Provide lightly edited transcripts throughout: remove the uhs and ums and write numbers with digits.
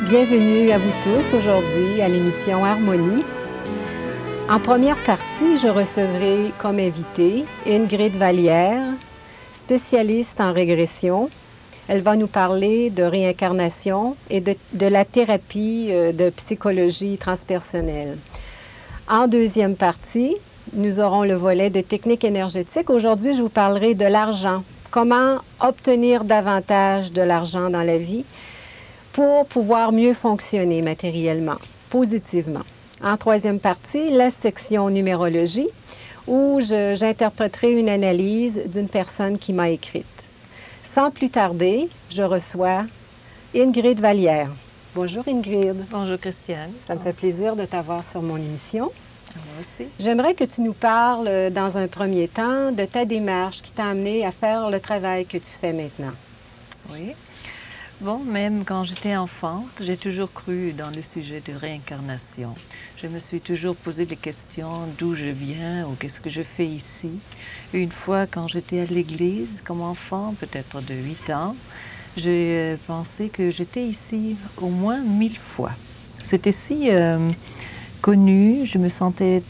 Bienvenue à vous tous aujourd'hui à l'émission Harmonie. En première partie, je recevrai comme invitée Ingrid Vallière, spécialiste en régression. Elle va nous parler de réincarnation et de la thérapie de psychologie transpersonnelle. En deuxième partie, nous aurons le volet de technique énergétique. Aujourd'hui, je vous parlerai de l'argent. Comment obtenir davantage de l'argent dans la vie pour pouvoir mieux fonctionner matériellement, positivement. En troisième partie, la section numérologie, où j'interpréterai une analyse d'une personne qui m'a écrite. Sans plus tarder, je reçois Ingrid Vallière. Bonjour Ingrid. Bonjour Christiane. Ça me fait plaisir de t'avoir sur mon émission. Moi aussi. J'aimerais que tu nous parles dans un premier temps de ta démarche qui t'a amené à faire le travail que tu fais maintenant. Oui. Bon, même quand j'étais enfant, j'ai toujours cru dans le sujet de réincarnation. Je me suis toujours posé des questions d'où je viens ou qu'est-ce que je fais ici. Une fois, quand j'étais à l'église comme enfant, peut-être de 8 ans, j'ai pensé que j'étais ici au moins 1000 fois. C'était si connu, je me sentais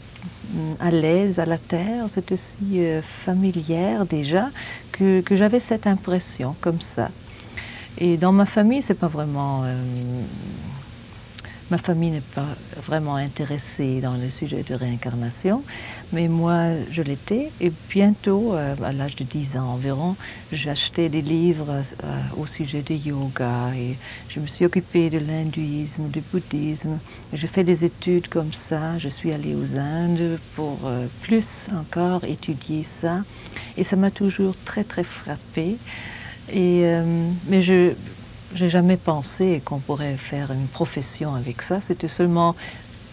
à l'aise à la terre, c'était si familière déjà que j'avais cette impression comme ça. Et dans ma famille, c'est pas vraiment. Ma famille n'est pas vraiment intéressée dans le sujet de réincarnation, mais moi, je l'étais. Et bientôt, à l'âge de 10 ans environ, j'achetais des livres au sujet de yoga et je me suis occupée de l'hindouisme, du bouddhisme. Je fais des études comme ça. Je suis allée aux Indes pour plus encore étudier ça. Et ça m'a toujours très, très frappée. Mais je n'ai jamais pensé qu'on pourrait faire une profession avec ça. C'était seulement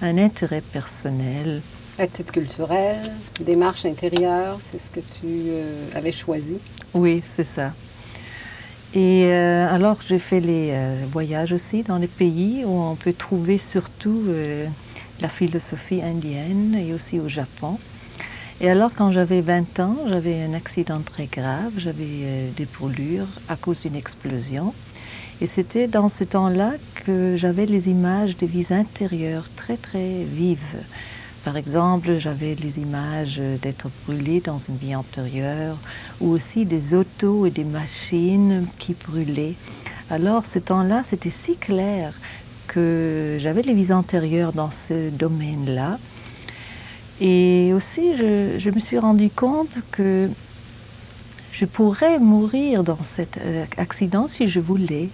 un intérêt personnel. À titre culturel, démarche intérieure, c'est ce que tu avais choisi? Oui, c'est ça. Et alors, j'ai fait les voyages aussi dans les pays où on peut trouver surtout la philosophie indienne et aussi au Japon. Et alors, quand j'avais 20 ans, j'avais un accident très grave, j'avais des brûlures à cause d'une explosion. Et c'était dans ce temps-là que j'avais les images des vies intérieures très, très vives. Par exemple, j'avais les images d'être brûlée dans une vie antérieure, ou aussi des autos et des machines qui brûlaient. Alors, ce temps-là, c'était si clair que j'avais les vies antérieures dans ce domaine-là. Et aussi, je me suis rendu compte que je pourrais mourir dans cet accident si je voulais.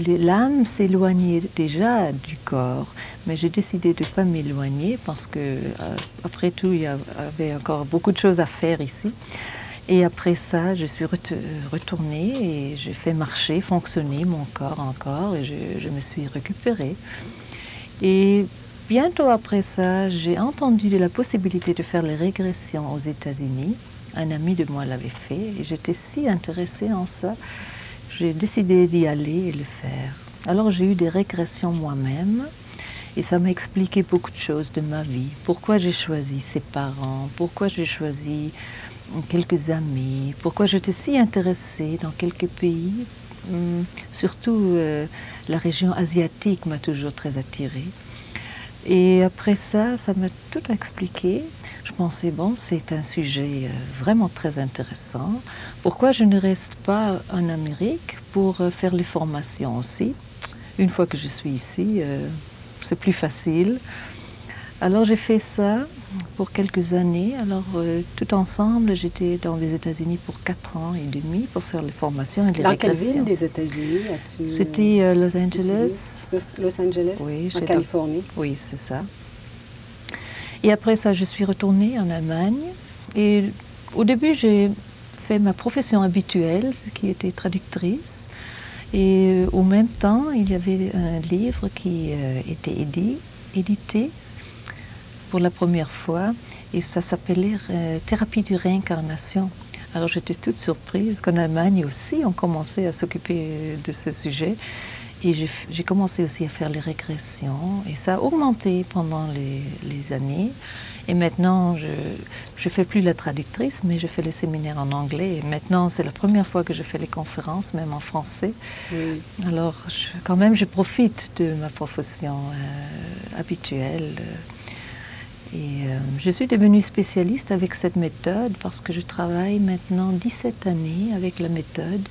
L'âme s'éloignait déjà du corps, mais j'ai décidé de ne pas m'éloigner parce que, après tout, il y avait encore beaucoup de choses à faire ici. Et après ça, je suis retournée et j'ai fait marcher, fonctionner mon corps encore et je me suis récupérée. Et bientôt après ça, j'ai entendu de la possibilité de faire les régressions aux États-Unis. Un ami de moi l'avait fait et j'étais si intéressée en ça, j'ai décidé d'y aller et le faire. Alors j'ai eu des régressions moi-même et ça m'a expliqué beaucoup de choses de ma vie. Pourquoi j'ai choisi ses parents, pourquoi j'ai choisi quelques amis, pourquoi j'étais si intéressée dans quelques pays. Surtout la région asiatique m'a toujours très attirée. Et après ça, ça m'a tout expliqué. Je pensais, bon, c'est un sujet vraiment très intéressant. Pourquoi je ne reste pas en Amérique pour faire les formations aussi? Une fois que je suis ici, c'est plus facile. Alors j'ai fait ça pour quelques années. Alors tout ensemble, j'étais dans les États-Unis pour 4 ans et demi pour faire les formations et les régressions. Dans quelle ville des États-Unis as-tu... C'était Los Angeles. Los Angeles, oui, en Californie. Oui, c'est ça. Et après ça, je suis retournée en Allemagne. Et au début, j'ai fait ma profession habituelle, qui était traductrice. Et au même temps, il y avait un livre qui était édité pour la première fois. Et ça s'appelait Thérapie de réincarnation. Alors j'étais toute surprise qu'en Allemagne aussi, on commençait à s'occuper de ce sujet. Et j'ai commencé aussi à faire les régressions et ça a augmenté pendant les années. Et maintenant, je fais plus la traductrice, mais je fais les séminaires en anglais. Et maintenant, c'est la première fois que je fais les conférences, même en français. Oui. Alors, quand même, je profite de ma profession habituelle. Je suis devenue spécialiste avec cette méthode parce que je travaille maintenant 17 années avec la méthode.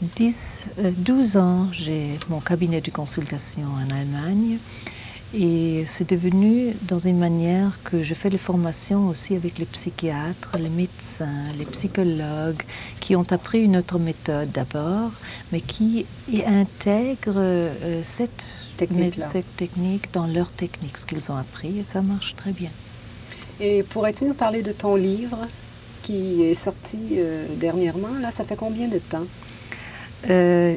12 ans, j'ai mon cabinet de consultation en Allemagne et c'est devenu dans une manière que je fais les formations aussi avec les psychiatres, les médecins, les psychologues qui ont appris une autre méthode d'abord, mais qui intègrent cette technique dans leur technique, ce qu'ils ont appris, et ça marche très bien. Et pourrais-tu nous parler de ton livre qui est sorti dernièrement? Là, ça fait combien de temps?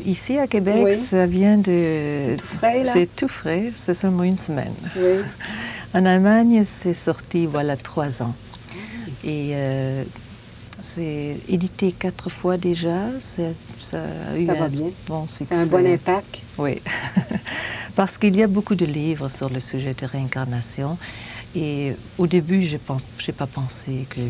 Ici à Québec, oui. Ça vient de... C'est tout frais, là? C'est tout frais, c'est seulement une semaine. Oui. En Allemagne, c'est sorti, voilà, 3 ans. Et c'est édité 4 fois déjà. Ça a eu va bien. Bon succès. C'est un bon impact. Oui. Parce qu'il y a beaucoup de livres sur le sujet de réincarnation. Et au début, je n'ai pas pensé que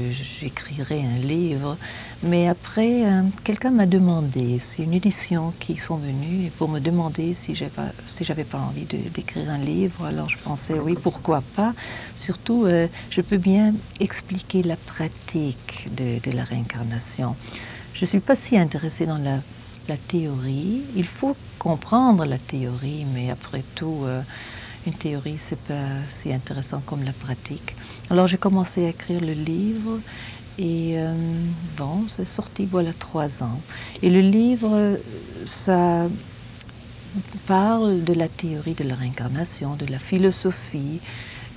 j'écrirais un livre. Mais après, quelqu'un m'a demandé, c'est une édition qui sont venus pour me demander si j'avais pas envie d'écrire un livre. Alors je pensais, oui, pourquoi pas. Surtout, je peux bien expliquer la pratique de la réincarnation. Je ne suis pas si intéressée dans la théorie. Il faut comprendre la théorie, mais après tout... une théorie, c'est pas si intéressant comme la pratique. Alors j'ai commencé à écrire le livre et bon, c'est sorti voilà 3 ans. Et le livre, ça parle de la théorie de la réincarnation, de la philosophie,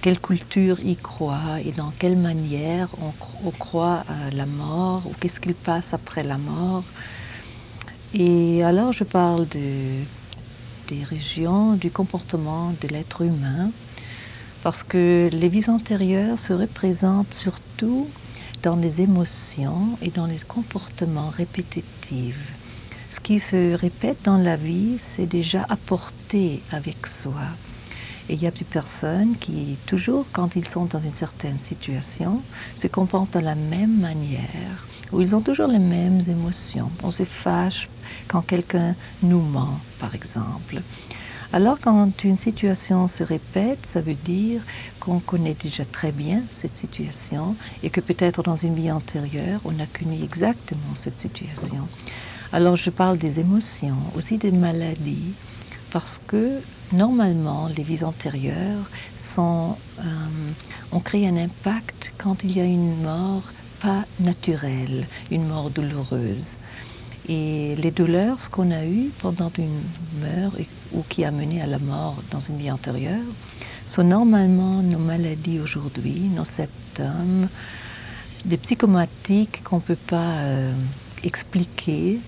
quelle culture y croit et dans quelle manière on croit à la mort ou qu'est-ce qu'il passe après la mort. Et alors je parle des régions, du comportement de l'être humain, parce que les vies antérieures se représentent surtout dans les émotions et dans les comportements répétitifs. Ce qui se répète dans la vie, c'est déjà apporté avec soi. Et il y a des personnes qui, toujours quand ils sont dans une certaine situation, se comportent de la même manière, où ils ont toujours les mêmes émotions. On se fâche quand quelqu'un nous ment, par exemple. Alors, quand une situation se répète, ça veut dire qu'on connaît déjà très bien cette situation et que peut-être dans une vie antérieure, on a connu exactement cette situation. Alors, je parle des émotions, aussi des maladies, parce que normalement, les vies antérieures ont créé un impact quand il y a une mort pas naturelle, une mort douloureuse. Et les douleurs, ce qu'on a eu pendant une mort ou qui a mené à la mort dans une vie antérieure, sont normalement nos maladies aujourd'hui, nos symptômes, des psychomatiques qu'on ne peut pas expliquer